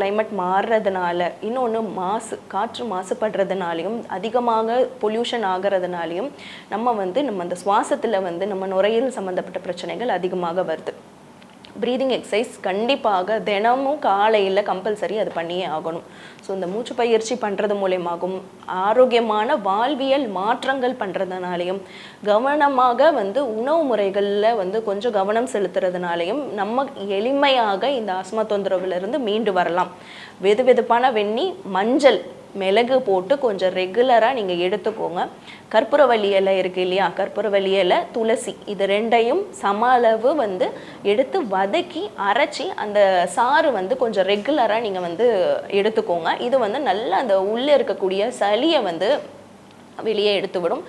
Climate மாறுறதுனால, இன்னொன்று காற்று மாசுபடுறதுனாலையும், அதிகமாக பொல்யூஷன் ஆகிறதுனாலையும் நம்ம அந்த சுவாசத்தில் நம்ம நுரையீரல் சம்மந்தப்பட்ட பிரச்சனைகள் அதிகமாக வருது. ப்ரீதிங் எக்ஸசைஸ் கண்டிப்பாக தினமும் காலையில் கம்பல்சரி அது பண்ணியே ஆகணும். ஸோ இந்த மூச்சு பயிற்சி பண்ணுறது மூலயமாகவும், ஆரோக்கியமான வாழ்வியல் மாற்றங்கள் பண்ணுறதுனாலையும், கவனமாக உணவு முறைகளில் கொஞ்சம் கவனம் செலுத்துறதுனாலையும் நம்ம எளிமையாக இந்த ஆஸ்மா தொந்தரவுலேருந்து மீண்டு வரலாம். வெது வெதுப்பான வெந்நீர், மஞ்சள், மிளகு போட்டு கொஞ்சம் ரெகுலராக நீங்கள் எடுத்துக்கோங்க. கற்பூரவள்ளி இலை இருக்குது இல்லையா, கற்பூரவள்ளி இலை, துளசி, இது ரெண்டையும் சம அளவு எடுத்து வதக்கி அரைச்சி அந்த சாறு கொஞ்சம் ரெகுலராக நீங்கள் எடுத்துக்கோங்க. இது நல்லா அந்த உள்ளே இருக்கக்கூடிய சளியை வெளியே எடுத்து விடும்.